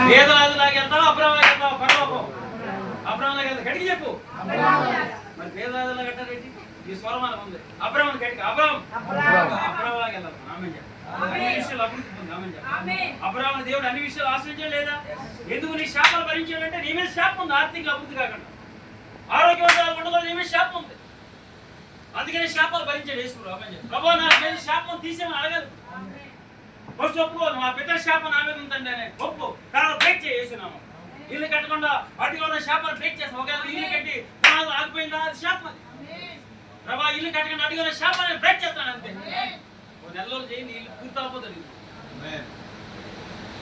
పేదరాజులాగా వెళ్తావా అబ్రహాంలాగా వెళ్తావా పరలోకం? అబ్రహాంలాగా వెళ్తా గట్టిగా చెప్పు. మరి పేదరాజులాగా కట్టారేంటి? ఈ స్వరమానం ఉంది. అబ్రహాం గట్టిగా అబ్రహాంలాగా వెళ్ళాలి. ఆమె అన్ని విషయాలు అభివృద్ధి పొంది. ఆమె అబ్రహాం దేవుడు అన్ని విషయాలు ఆశ్రయించడం లేదా? ఎందుకు నీ శాపాలు భరించాడంటే నీ మీద శాపం ఉంది. ఆర్థిక అభివృద్ధి కాకుండా ఆరోగ్యవంతాలు ఉండకూడదు, నీ మీద శాపం ఉంది. అందుకనే శాపాలు భరించాడు యేసు. ఆమె ప్రభు నా మీద శాపం తీసేమని అడగదు. ఫస్ట్ ఒప్పుకో, మా పితర శాపం నా మీద ఉందండి అని ఒప్పు. తర్వాత బ్రేక్ చేసేసినాము. ఇల్లు కట్టకుండా వాటిలో ఉన్న శాపాలు బ్రేక్ చేస్తాం. ఒకవేళ ఇల్లు కట్టి పునాదులు ఆగిపోయిందా, అది శాపం. ప్రభా ఇల్లు కట్టకుండా అడిగిన శాపాన్ని బ్రేక్ చేస్తాను అంతే. నెల రోజులు చేయండి, ఇల్లు పూర్తి అయిపోతుంది.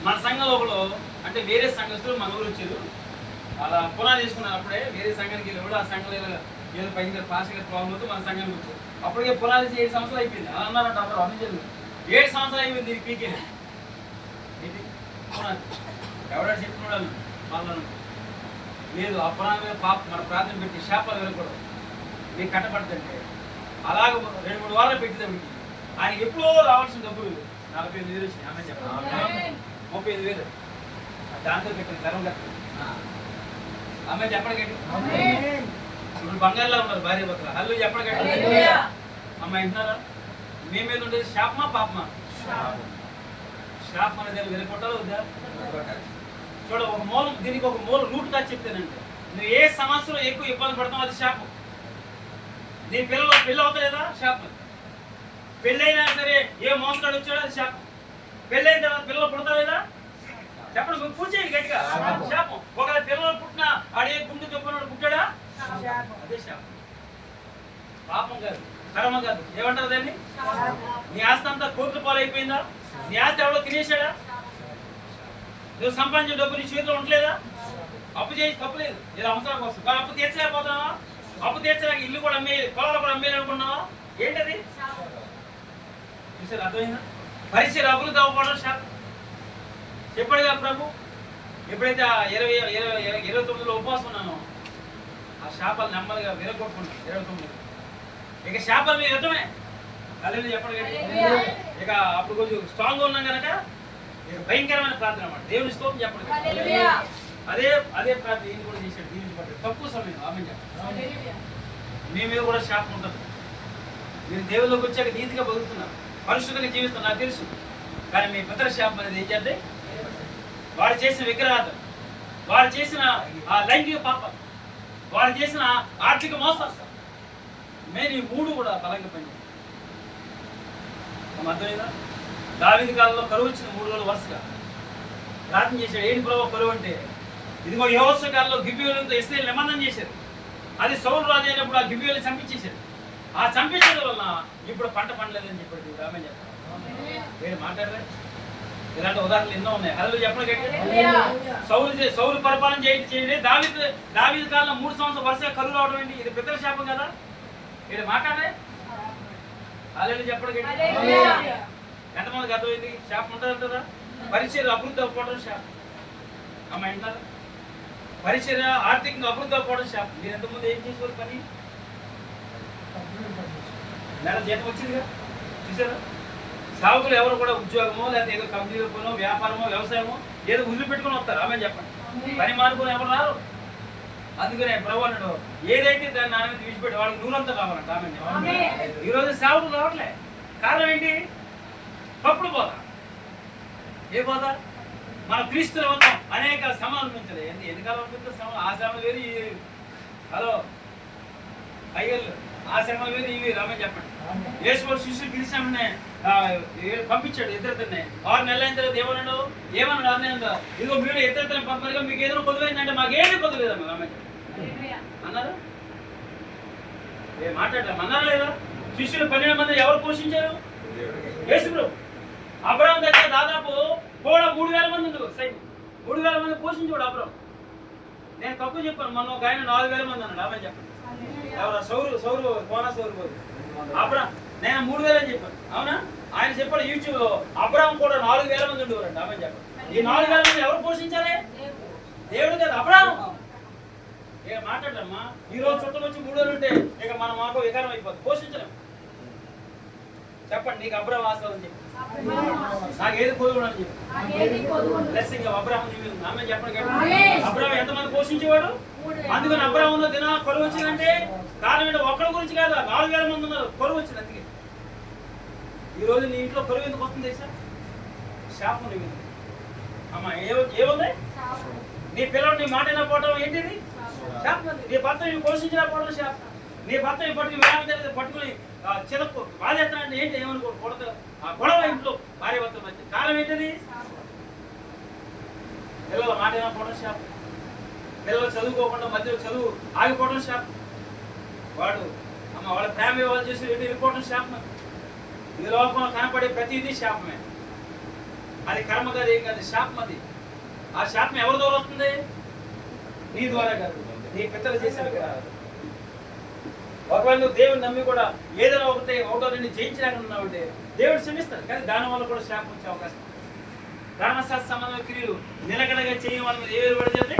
మన సంఘంలో ఒకళ్ళు అంటే వేరే సంఘస్థులు మన ఊరు వచ్చారు. అలా పునాది తీసుకున్నారు. అప్పుడే వేరే సంఘానికి వెళ్ళి కూడా ఆ సంఘంలో ఏదో పైన పాస్ గారి ప్రాబ్లం అవుతూ మన సంఘానికి వచ్చారు. అప్పటికే పునాది 7 సంవత్సరాలు అయిపోయింది. అలా అన్నారంట అందరూ. అన్ని జరిగింది 7 సంవత్సరాలు అయిపోయింది. ఇది పీకేది పునాది ఎవడాడు చెప్పుకున్నాడు వాళ్ళను లేదు. ఆ పునాది మీద పాప మన ప్రార్థన పెట్టి శాపాలు వెళ్ళకూడదు, మీకు కట్టబడుతుంటే అలాగ 2-3 వారాలు పెట్టేదానికి ఆయనకి ఎప్పుడో రావాల్సిన డబ్బులు 45,000 వచ్చినాయి. ఆమె చెప్పండి 35,000 దాంతో పెట్టిన ధరం కట్ట. ఆమె చెప్పడగట్టి ఇప్పుడు బంగారులో ఉన్నారు భార్య భర్తలు. హల్లు చెప్పడగట్టి అమ్మాయి వింటున్నారా? మీ మీద ఉండేది శాపమా పాపమా? శాపం అనేది వెనుకొట్టాలో వద్దా? చూడ ఒక మూలం, దీనికి ఒక మూలం రూట్ గా చెప్తానంటే నువ్వు ఏ సమస్యలో ఎక్కువ ఇబ్బంది పడతావు అది శాపం. నీ పెళ్ళి అవుతలేదా? శాపం. పెళ్ళైనా సరే ఏ మోసగాడు వచ్చాడో అది శాపం. పెళ్ళైన తర్వాత పిల్లలు పుడతాలేదా? చెప్పండి, పూజ చేయండి గట్టిగా. శాపం. ఒకవేళ పిల్లలు పుట్టినా అడే గుండు చెప్పినాడు పుట్టాడా? అదే శాపం. పాపం కాదు, కర్మ కాదు. ఏమంటారు దాన్ని? నీ ఆస్తి అంతా కోట్ల పాలైపోయిందా? నీ ఆస్తి ఎవడో తినేసాడా? నువ్వు సంపాదించిన డబ్బు నీ చేతిలో ఉండలేదా? అప్పు చేసి తప్పులేదు, ఇది అవసరం కోసం. కానీ అప్పు తీర్చలేకపోతున్నావా? అప్పు తీర్చలేక ఇల్లు కూడా అమ్మేయాలి, పొలాలు కూడా అమ్మేయాలి అనుకున్నావా? ఏంటది? చూసారు, అర్థమైందా? పరిచయం అభివృద్ధి అవ్వకపోవడం శాపం. చెప్పాడుగా ప్రభు. ఎప్పుడైతే 29లో ఉపవాసం ఉన్నానో ఆ శాపాలు నెమ్మదిగా విరగొట్టుకున్నాను. 29 ఇక శాపాలు మీద యుద్ధమే. అలాగే చెప్పండి. ఇక అప్పుడు కొంచెం స్ట్రాంగ్గా ఉన్నాం కనుక ఇక భయంకరమైన ప్రార్థన అన్నమాట. దేవుని స్తోత్రం చెప్పండి. అదే ప్రార్థన ఈయన కూడా చేశాడు. దీనికి పట్టాడు తక్కువ సమయం. ఆమె చెప్పండి. మీ మీద కూడా శాపం ఉంటుంది. మీరు దేవుళ్ళకి వచ్చాక నీతిగా బతుకుతున్నారు, పరిశుద్ధంగా జీవిస్తున్నారు, నాకు తెలుసు. కానీ మీ పితర శాపం అనేది ఏంటంటే వాడు చేసిన విగ్రహార్థం, వాడు చేసిన ఆ లైంగిక పాపం, వాడు చేసిన ఆర్థిక మోసాలు, మేము ఈ 3 కూడా బలంగా పనిచేయాలి. అర్థమైందా? దావీదు కాలంలో కరువు వచ్చిన 3 రోజులు వరుసగా ప్రార్థన చేశాడు. ఏంటి ప్రభు కరువు అంటే? ఇదిగో యెహోషువ కాలంలో గిబియోనుతో ఇశ్రాయేలు నిబంధన చేశారు. అది సౌలు రాజు అయినప్పుడు ఆ గిబియోని చంపించేశారు. ఆ చంపించడం వలన ఇప్పుడు పంట పండలేదని చెప్పాడు. ఆమె చెప్పారు. మీరు మాట్లాడరా? ఇలాంటి ఉదాహరణలు ఎన్నో ఉన్నాయి. హల్లు చెప్పండి గట్టి. సౌలు పరిపాలన చేయండి. దావీదు కాలంలో 3 సంవత్సరాలు వరుసగా కరువు రావడం ఏంటి? ఇది పితర శాపం కదా? మీరు మాట్లాడరే? హల్లు చెప్పండి గట్టి. ఎంతమందికి అర్థమైంది? శాపం ఉంటుందంటారా? పరిచర్య అభివృద్ధి అవ్వకపోవడం శాపం. అమ్మ అంటారా? పరిచర్య ఆర్థికంగా అభివృద్ధి అవ్వకపోవడం శాపం. మీరు ఎంతమంది ఏం చేసేవారు పని? నెల జీతం వచ్చిందిగా, చూసారా? సాగుకులు ఎవరు కూడా ఉద్యోగమో లేకపోతే ఏదో కంపెనీలో పోనో వ్యాపారమో వ్యవసాయమో ఏదో వదిలిపెట్టుకుని వస్తారు. ఆమె చెప్పండి. పని మానుకుని ఎవరు రారు. అందుకనే ప్రభు అన్నాడు, ఏదైతే దాన్ని నా మీద విడిచిపెట్టి వాళ్ళకి నూరంతా కావాలంట. ఆమె ఈరోజు సాగులు రావట్లే. కారణం ఏంటి? తప్పుడు బోధ. ఏ బోధ? మన క్రీస్తుల వద్ద అనేక శ్రమలు అనిపించలేదు. ఎన్నికాలం అనిపిస్తుంది శ్రమ? ఆ శ్రమ వేరు, హలో అయ్యలు ఆ శ్రమలు వేరు, ఇవి రామే చెప్పండి. యేసు శిష్యులు పిలిచామనే పంపించాడు. ఇద్దరిని 6 నెలలు అయిన తర్వాత ఏమన్నాడు? 6 నెలలు ఇదిగో మీరు ఇద్దరిని పంపగా మీకు ఏదో పొదువైందంటే మాకేమీ పొదులేదమ్మా రామే అన్నారు. మాట్లాడతాం అన్నారా లేదా? శిష్యులు 12 మంది ఎవరు పోషించారు? యేసు ప్రభు. అబ్రహాం దగ్గర దాదాపు కూడా 3,000 మంది ఉండదు. సైన్ 3,000 మంది పోషించాడు అబ్రహాం. నేను తక్కువ చెప్పాను. మొన్న ఒక ఆయన 4,000 మంది అన్నాడు. ఆమె చెప్పండి. ఎవరు? సౌరు కోన సౌరు అబ్రహాం. నేను 3,000 అని చెప్పాను. అవునా? ఆయన చెప్పాడు యూట్యూబ్ లో అబ్రహాం కూడా 4,000 మంది ఉండేవారండి. ఆమె చెప్పండి. ఈ 4,000 మంది ఎవరు పోషించాలి? దేవుడు కదా, అబ్రహాం. ఇక మాట్లాడమ్మా. ఈ రోజు చుట్టం వచ్చి 3,000 ఉంటే ఇక మనం మాకు వికారం అయిపోతుంది. పోషించలేం. చెప్పండి, నీకు అబ్రహాం ఆశ అని చెప్పి నాకు ఏది కొదువు అని చెప్పి బ్లెస్సింగ్ అబ్రహాం ఆమె చెప్పండి. అబ్రహాం ఎంతమంది పోషించేవాడు? అందుకని అబ్రహాంలో దిన కొలువు వచ్చిందంటే కారణం ఏంటో ఒక్కడి గురించి కాదు, 4000 మంది ఉన్నారు కొలువు వచ్చింది. అందుకే ఈ రోజు నీ ఇంట్లో కొలువు ఎందుకు వస్తుంది తెలుసా? శాపం నీ మీద. అమ్మ ఏముంది? నీ పిల్లలు నీ మాట పోవడం ఏంటిది? శాపం. నీ భర్త నీ పోషించిన పోవడం శాపం. నీ భర్త నీ పట్టుకుని చిరకు బాధేస్తానంటే ఏంటి? ఏమనుకోకూడదు. ఆ గొడవ ఇంట్లో భార్య భర్త మధ్య కారణం ఏంటిది? పిల్లల మాట పోవడం శాపం. పిల్లలు చదువుకోకుండా మధ్యలో చదువు ఆగిపోవడం శాపం. వాళ్ళ ప్రేమ వాళ్ళు చేసి వెళ్ళిపోవడం శాపం. ఈ లోకంలో కనపడే ప్రతిదీ శాపమే. అది కర్మ కాదు, ఏం కాదు, శాపం అది. ఆ శాపం ఎవరి ద్వారా వస్తుంది? నీ ద్వారా కాదు, నీ పిల్లలు చేసేది కాదు. ఒకవేళ నువ్వు దేవుని నమ్మి కూడా ఏదైనా ఒకటో రెండు జయించలేకున్నావంటే దేవుడు క్షమిస్తాడు. కానీ దాని వల్ల కూడా శాపం వచ్చే అవకాశం. ధర్మశాస్త్ర సంబంధ క్రియలు నిలకడగా చేయడం వల్ల ఏ పడితే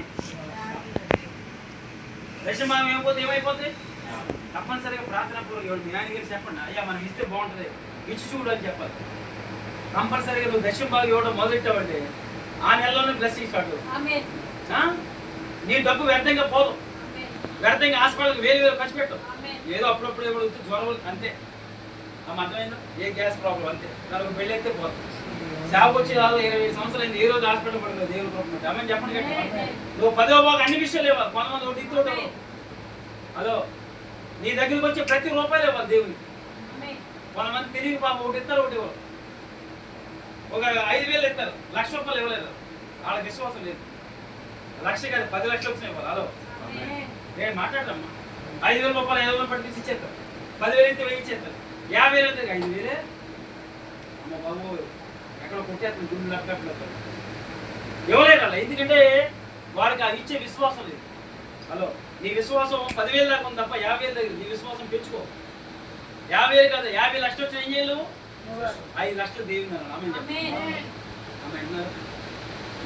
దశమానం ఏమైపోతే ఏమైపోతుంది? తప్పనిసరిగా ప్రార్థన పూర్వక మీ ఆయన గారు చెప్పండి, అయ్యా మనం ఇస్తే బాగుంటుంది, ఇచ్చి చూడు అని చెప్పాలి. కంపల్సరీగా నువ్వు దశమ భాగం ఇవ్వడం మొదలెట్టావంటే ఆ నెలలోనే బ్లెస్సింగ్ స్టార్ట్ అవుతుంది. నీ డబ్బు వ్యర్థంగా పోదు. వ్యర్థంగా హాస్పిటల్కి వేలు ఖర్చు పెట్టు. ఏదో అప్పుడప్పుడు ఏమో జ్వరం అంతే. అర్థమైందా? ఏ గ్యాస్ ప్రాబ్లం అంతే. దానికి పెళ్ళి అయితే పోతుంది. సేవకు వచ్చి 20 సంవత్సరాలు ఏ రోజు హాస్పిటల్ పడుతుంది దేవుడు కోరుకుంటే అమ్మని చెప్పండి. నువ్వు 10వ భాగం అన్ని విషయాలు ఇవ్వాలి. కొంతమంది ఒకటి ఇస్తుంటారు. హలో, నీ దగ్గరికి వచ్చే ప్రతి రూపాయలు ఇవ్వాలి దేవునికి. కొంతమంది తిరిగి పాపం ఒకటి ఇస్తారు, ఒకటి ఇవ్వరు. ఒక 5000 ఇస్తారు, 1,00,000 రూపాయలు ఇవ్వలేదు. వాళ్ళకి విశ్వాసం లేదు. 1,00,000 కాదు 10 లక్షలు వచ్చిన ఇవ్వాలి. హలో, నేను మాట్లాడమ్మా. 5,000 రూపాయలు 5,000 పట్టించి ఇచ్చేస్తారు. 10,000 అయితే 1000 ఇచ్చేస్తారు. 50,000 అయితే 5,000. అమ్మ బాబు ఎక్కడ కొట్టేస్తాను గుండె లెక్క ఇవ్వలేరు అలా. ఎందుకంటే వాడికి అది ఇచ్చే విశ్వాసం లేదు. హలో, నీ విశ్వాసం 10,000 దాకా ఉంది తప్ప 50,000 దగ్గర నీ విశ్వాసం పెంచుకో. 50,000 కాదు, 50 లక్షలు వచ్చిన ఏం చేయలేవు. 5 లక్షలు దేవుని అన్నారు.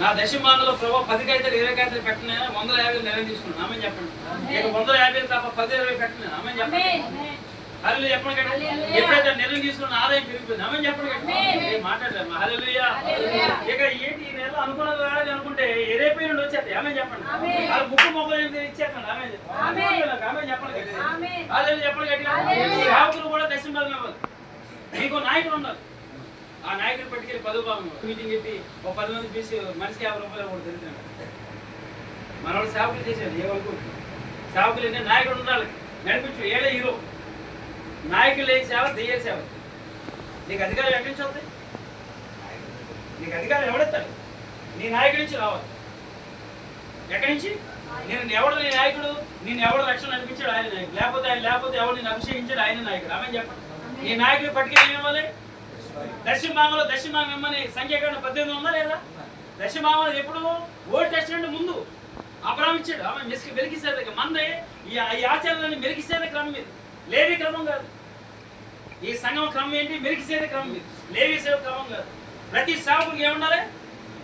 నా దశమానంలో ప్రభావ 10 కాగితాలు 20 కాగితాలు పెట్టిన 150 నిర్ణయం తీసుకున్నాను. ఆమె చెప్పండి. నేను 150 తప్ప 10-20 పెట్టినాను. ఆమె చెప్పండి. హల్లెలూయా చెప్పండి కదండి. ఎప్పుడైతే నిర్ణయం తీసుకున్న ఆదాయం పెరిగిపోయింది. ఆమె చెప్పండి కదండి. మాట్లాడలేదు. హల్లెలూయా. ఇక ఏంటి ఈ నెల అనుకున్నది రాలేదు అనుకుంటే రేపే నుండి వచ్చేది. ఆమె చెప్పండి. వాళ్ళ ముక్కు మొక్కలు ఇచ్చేస్తాను. ఆమె చెప్పండి. హల్లెలూయా చెప్పండి గట్టిగా. సేవకులు కూడా దశమ భాగం ఇవ్వాలి. మీకు నాయకులు ఉండాలి. ఆ నాయకులు పట్టుకెళ్ళి 10వ భాగం మీటింగ్ పెట్టి ఒక 10 మంది పిలిచి మనిషికి 50 రూపాయలు కూడా తెలుస్తున్నాడు. మన వాళ్ళు సేవకులు చేసేది ఏ వరకు సేవకులు ఏంటంటే నాయకుడు ఉండాలి, నడిపించు. ఏడే హీరో. నాయకులు లేని సేవ దెయ్య సేవ. నీకు అధికారం ఎక్కడి నుంచి వస్తాయి? నీకు అధికారం ఎవడెత్తాడు? నీ నాయకుడి నుంచి రావాలి. ఎక్కడి నుంచి? నేను ఎవడు నీ నాయకుడు? నేను ఎవడు రక్షణ నడిపించాడు? ఆయన నాయకుడు. లేకపోతే ఎవడు నేను అభిషేకించాడు? ఆయన నాయకుడు. ఆమె చెప్పండి. నీ నాయకుడు పట్టుకెళ్ళి ఏమివ్వాలి? దశమాంగంలో దశమాంగం ఇమ్మని సంఖ్యాకాండం 18 ఉందా లేదా? దశమాంగం ఎప్పుడు? ఓల్డ్ టెస్టమెంట్ ముందు అబ్రహాం ఇచ్చాడు. ఆమె మెలికిసేద మందే ఈ ఆచారాన్ని మెలికిసేద క్రమం మీద, లేవి క్రమం కాదు. ఈ సంఘం క్రమం ఏంటి? మెలికిసేద క్రమం మీద, లేవి సేవ క్రమం కాదు. ప్రతి సేవకుడికి ఏముండాలి?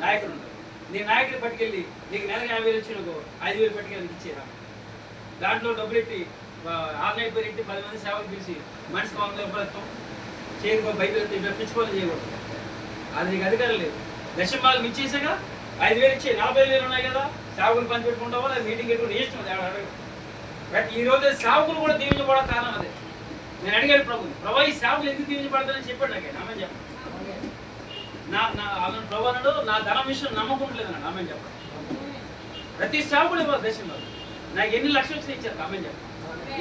నాయకుడు ఉండాలి. నీ నాయకుడిని పట్టుకెళ్ళి నీకు నెలకి 50,000 వచ్చి నువ్వు 5,000 పట్టుకెళ్ళి ఇచ్చేరా. దాంట్లో డబ్బులు ఎట్టి ఆన్లైన్ పేరు ఎట్టి 10 మంది సేవకు పిలిచి మనిషికి 100 రూపాయలు ఇస్తాం, చేయకు బైబిల్ ఎత్తి పెంచుకోవాలని చేయకూడదు. అది నీకు అధికారం లేదు. దశమ భాగం ఇచ్చేసాక 5,000 ఇచ్చి 40,000 ఉన్నాయి కదా, సేవకులు పని పెట్టుకుంటావో లేదా మీటింగ్ పెట్టుకుని ఇష్టం. బట్ ఈ రోజు సేవకులు కూడా దీవించబడడం కారణం అదే. నేను అడిగాను ప్రభు ఈ సేవకులు ఎందుకు దీవించబడతారని చెప్పాడు నాకు. ఆమె చెప్పండి. ప్రభు అన్నాడు నా ధనం విషయం నమ్మకం లేదు అన్నాడు. ఆమె చెప్పండి. ప్రతి సేవకులు ఇవ్వాలి దేశంలో. నాకు ఎన్ని లక్షలు వచ్చినా ఇచ్చారు. ఆమె చెప్పండి.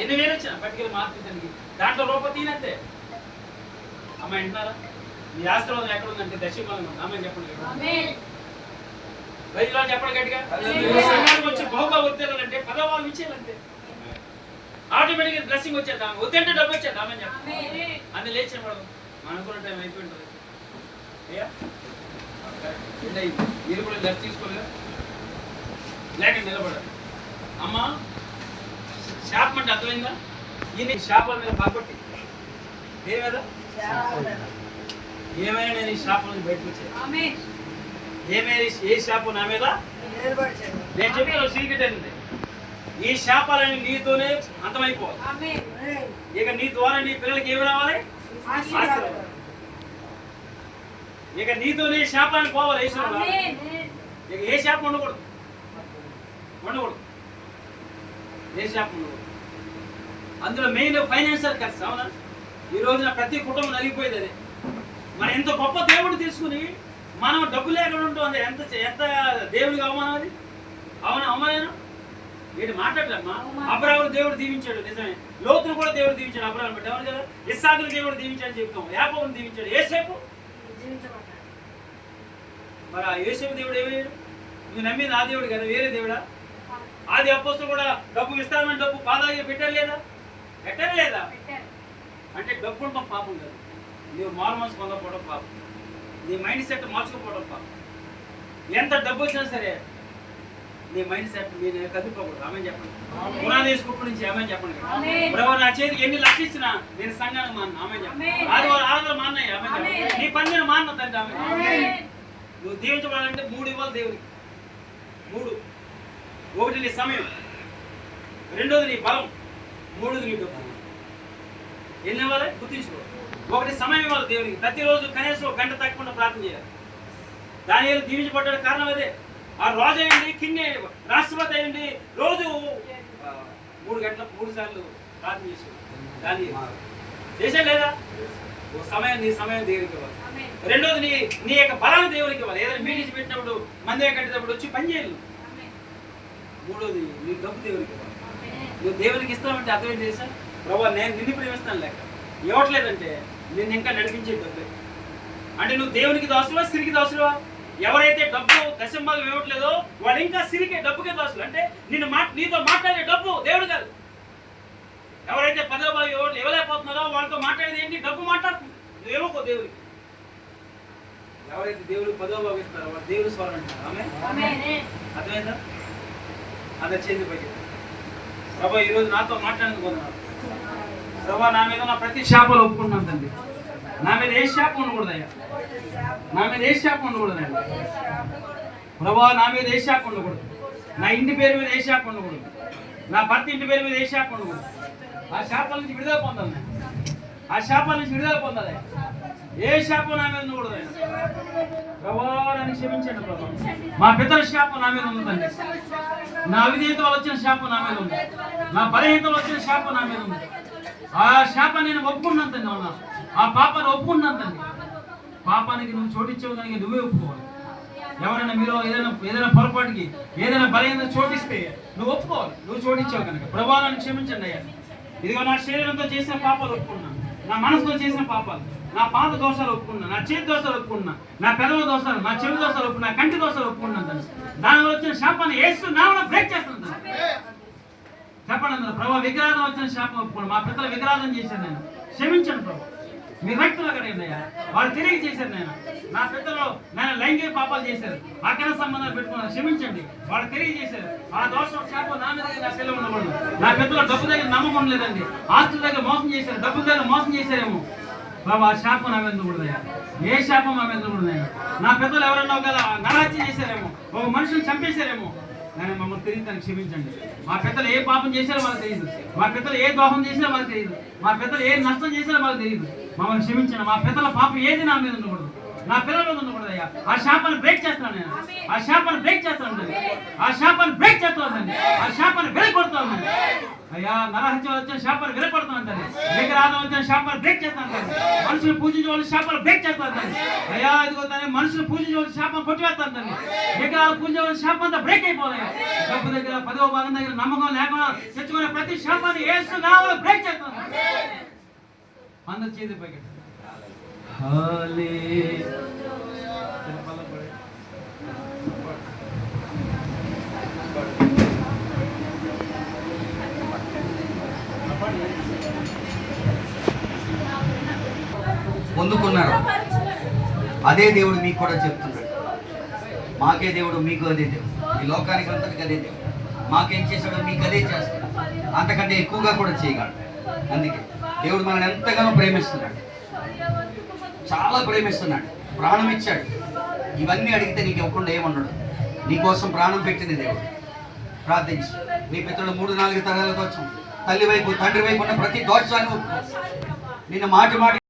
ఎన్ని వేలు వచ్చినా పట్టుకెళ్ళి మార్పించడానికి దాంట్లో రూపాయి తీనంతే. అమ్మ వింటున్నారా? మీ ఆశీర్వాదం ఎక్కడ ఉందంటే దశమానం. ఆమె చెప్పండి. రైతులు చెప్పండి గట్టిగా. సంఘానికి వచ్చి బహుగా వద్దాలంటే 10వ భాగం ఇచ్చేయాలంటే ఆటోమేటిక్గా డ్రెస్సింగ్ వచ్చేద్దాం. వద్దంటే డబ్బు వచ్చేది. ఆమె చెప్పండి. అది లేచిన పడదు. అనుకున్న టైం అయిపోయింటుంది. మీరు కూడా డ్రెస్ తీసుకోలేదు లేక నిలబడాలి. అమ్మ శాపం అంటే అర్థమైందా? ఈ శాపాల మీద పగబట్టి దేని మీద? ఏమైనా నేను ఈ శాపం నుంచి బయటకు వచ్చాను. ఏమైనా ఏ శాపం నా మీద? నేను చెప్పిన సీక్రెట్ ఏంటి? ఈ శాపాలని నీతోనే అంతమైపోవాలి. ఇక నీ ద్వారా నీ పిల్లలకి ఏమి రావాలి? ఆశీర్వాదం. ఇక నీతోనే శాపాన్ని పోవాలి యేసులో. ఇక ఏ శాపం ఉండకూడదు, ఉండకూడదు, ఏ శాపం ఉండకూడదు. అందులో మెయిన్ ఫైనాన్షియల్ ఖర్చు. అవునా? ఈ రోజున ప్రతి కుటుంబం నలిగిపోయేది అదే. మనం ఎంత గొప్ప దేవుడు తీసుకుని మనం డబ్బు లేకుండా ఉంటుంది. ఎంత ఎంత దేవుడికి అవమానం అది. అవునా? అవమానం ఏంటి మాట్లాడలేమ్మా? అబ్రాహామును దేవుడు దీవించాడు, నిజమే. లోతును కూడా దేవుడు దీవించాడు అబ్రాహామును బట్టి. అవును కదా? ఇస్సాకును దేవుడు దీవించాడు చెప్తాం. యాకోబును దీవించాడు. యేసేపు మరి ఆ యేసేపు దేవుడు ఏమయ్యాడు? నువ్వు నమ్మింది ఆ దేవుడు కదా, వేరే దేవుడా? ఆది అపోస్తలుడు కూడా డబ్బు ఇస్తామని డబ్బు పాదాలు పెట్టారు లేదా? పెట్టారు లేదా? అంటే డబ్బు ఉండటం పాపం కదా. నువ్వు మారు మనసు పొందకపోవడం పాపం. నీ మైండ్ సెట్ మార్చుకోకపోవడం పాపం. ఎంత డబ్బు వచ్చినా సరే నీ మైండ్ సెట్ మీరు కదిలిపోకూడదు. ఆమె చెప్పండి. పునాది వేసుకున్నప్పటి నుంచి ఆమె చెప్పండి. ఇప్పుడు నా చేతికి ఎన్ని లక్షలు ఇచ్చినా నేను సంఘానికి మాన్న. ఆమె చెప్పండి. ఆదివారం మాన్నయ్య. ఆమె చెప్పండి. నీ పని నేను మాన్నదండి. ఆమె నువ్వు దీవించబడాలంటే 3 ఇవ్వాలి దేవుడికి. 3. ఒకటి నీ సమయం, రెండోది నీ బలం, మూడోది నీ డబ్బు. ఎన్ని ఇవ్వాలి గుర్తించుకో. ఒకటి సమయం ఇవ్వాలి దేవుడికి. ప్రతిరోజు కనీసం 1 గంట తగ్గకుండా ప్రార్థన చేయాలి. దానియేలు దీవించబడ్డాడు కారణం అదే. ఆ రాజు అయ్యండి, కింగ్ అయ్యండి, రాష్ట్రపతి అయ్యండి, రోజు 3 గంటల 3 సార్లు ప్రార్థన చేసాడు. దానియేలు చేసాడు లేదా? ఓ సమయం, నీ సమయం దేవుడికి ఇవ్వాలి. రెండోది నీ యొక్క బలాన్ని దేవుడికి ఇవ్వాలి. ఏదైనా మీటింగ్స్ పెట్టినప్పుడు, మందిరం కట్టేటప్పుడు వచ్చి పని చేయాలి. మూడోది నీ డబ్బు దేవుడికి ఇవ్వాలి. నువ్వు దేవుడికి ఇస్తామంటే అర్థం ఏంటి చేసా? ప్రభావ నేను నిన్ను ప్రేమిస్తాను లేక ఇవ్వట్లేదంటే నిన్ను ఇంకా నడిపించే డబ్బే. అంటే నువ్వు దేవునికి దాసులువా, సిరికి దాసులువా? ఎవరైతే డబ్బు దశంభాగం ఇవ్వట్లేదో వాళ్ళు ఇంకా సిరికే, డబ్బుకే దాసులు. అంటే నీతో మాట్లాడే డబ్బు దేవుడు కాదు. ఎవరైతే 10వ భాగం ఇవ్వలేకపోతున్నారో వాళ్ళతో మాట్లాడేది ఏంటి? డబ్బు మాట్లాడుతుంది. నువ్వు ఇవ్వకో దేవుడికి. ఎవరైతే దేవుడికి 10వ భాగం ఇస్తారో వాళ్ళు దేవుడి స్వరం అంటారు. ఆమె అర్థమైందా? అందరు చేతి పైకి. ప్రభా ఈరోజు నాతో మాట్లాడుకున్నాను. ప్రభా నా మీద నా ప్రతి శాపాలు ఒప్పుకుంటున్నాను తండ్రి. నా మీద ఏ శాపం ఉండకూడదయ్యా. నా మీద ఏ శాపం ఉండకూడదయ్యా. ప్రభా నా మీద ఏ శాపం ఉండకూడదు. నా ఇంటి పేరు మీద ఏ శాపం ఉండకూడదు. నా భర్త ఇంటి పేరు మీద ఏ శాపం ఉండకూడదు. ఆ శాపాల నుంచి విడుదల పొందాలి నేను. ఆ శాపాల నుంచి విడుదల పొందాలి. ఏ శాపం నా మీద ఉండకూడదు. ప్రభా నన్ను క్షమించండి ప్రభా. మా పితల శాపం నా మీద ఉందండి. నా అవిధేయత వల్ల వచ్చిన శాపం నా మీద ఉంది. నా బలహీనత వల్ల వచ్చిన శాపం నా మీద ఉంది. ఆ శాపాన్ని నేను ఒప్పుకున్నాను తండ్రి. అవునా? ఆ పాపాన్ని ఒప్పుకున్నాను తండ్రి. పాపానికి నువ్వు చోటిచ్చావు కనుక నువ్వే ఒప్పుకోవాలి. ఎవరైనా మీరు ఏదైనా పొరపాటుకి ఏదైనా బలహీనత చోటిస్తే నువ్వు ఒప్పుకోవాలి. నువ్వు చోటిచ్చావు కనుక ప్రభావాన్ని క్షమించండి అయ్యా. ఇదిగో నా శరీరంతో చేసిన పాపాలు ఒప్పుకున్నాను. నా మనసుతో చేసిన పాపాలు, నా పాద దోషాలు ఒప్పుకున్నా, నా చేతి దోషాలు ఒప్పుకున్నా, నా పెదవ దోషాలు, నా చెవి దోషాలు ఒప్పుకున్నా, నా కంటి దోషాలు ఒప్పుకున్నాను తండ్రి. దానివల్ల వచ్చిన శాపాన్ని యేసు నామములో బ్రేక్ చేస్తాను తండ్రి. చెప్పండి అందరూ. ప్రభా విగ్రహారం వచ్చిన శాపం ఒప్పుకున్నాను. మా పిల్లలు విగ్రహారం చేశాను నేను. క్షమించండి ప్రభు. మీ రక్తులు అక్కడయ్యా. వాళ్ళు తిరిగి చేశారు నేను. నా పెద్దలు నేను లైంగిక పాపాలు చేశారు, అక్రమ సంబంధాలు పెట్టుకున్నారు. క్షమించండి. వాళ్ళు తిరిగి చేశారు. ఆ దోషం శాపం నా మీద నా పిల్లలు ఉండకూడదు. నా పెద్దలు డబ్బు దగ్గర నమ్మకం లేదండి. ఆస్తుల దగ్గర మోసం చేశారు, డబ్బుల దగ్గర మోసం చేశారేమో. బాబా ఆ శాపం నా మీద ఉండకూడదయ్యా. ఏ శాపం నా మీద ఉండకూడదయ్యా. నా పెద్దలు ఎవరన్నా ఒక నరహత్య చేశారేమో, ఒక మనుషులు చంపేశారేమో. నేను మమ్మల్ని తిరిగి తను క్షమించండి. మా పెద్దలు ఏ పాపం చేశారో వాళ్ళకి తెలియదు. మా పెద్దలు ఏ దోహం చేశారో వాళ్ళకి తెలియదు. మా పెద్దలు ఏ నష్టం చేశారో వాళ్ళకి తెలియదు. మమ్మల్ని క్షమించండి. మా పెద్దల పాపం ఏది నా మీద ఉండకూడదు. నా పిల్లల మీద ఉండకూడదు అయ్యా. ఆ శాపాన్ని బ్రేక్ చేస్తాను నేను. ఆ శాపాన్ని బ్రేక్ చేస్తాను. ఆ శాపాన్ని బ్రేక్ చేస్తాను. ఆ శాపాన్ని వెలకొడతాను అయ్యా. నరహత్య వచ్చిన శాపాన్ని వెలకొడతాను. విగ్రహారం వచ్చిన శాపాన్ని బ్రేక్ చేస్తాను. మనుషులు పూజించే వాళ్ళు శాపాన్ని బ్రేక్ చేస్తాను అయ్యా. ఇదిగో మనుషులు పూజించే వాళ్ళు శాపం కొట్టివేస్తాను. విగ్రహాలు పూజ శాపం అంతా బ్రేక్ అయిపోవాలి. డబ్బు దగ్గర 10వ భాగం దగ్గర నమ్మకం లేకుండా తెచ్చుకునే ప్రతి శాపాన్ని యేసు నామములో బ్రేక్ చేస్తాను. అందరు చేతి పైకి. పొందుకున్నారు. అదే దేవుడు మీకు కూడా చెప్తున్నాడు. మాకే దేవుడు, మీకు అదే దేవుడు. ఈ లోకానికి అంతటికి అదే దేవుడు. మాకేం చేశాడో మీకు అదే చేస్తాడు. అంతకంటే ఎక్కువగా కూడా చేయగలడు. అందుకే దేవుడు మనల్ని ఎంతగానో ప్రేమిస్తున్నాడు. చాలా ప్రేమిస్తున్నాడు. ప్రాణం ఇచ్చాడు. ఇవన్నీ అడిగితే నీకు ఇవ్వకుండా ఏమన్నాడు? నీకోసం ప్రాణం పెట్టింది దేవుడు. ప్రార్థించు. నీ పితరులు 3-4 తరాలతో తల్లి వైపు తండ్రి వైపు ఉన్న ప్రతి దోషాన్ని నిన్ను మాటి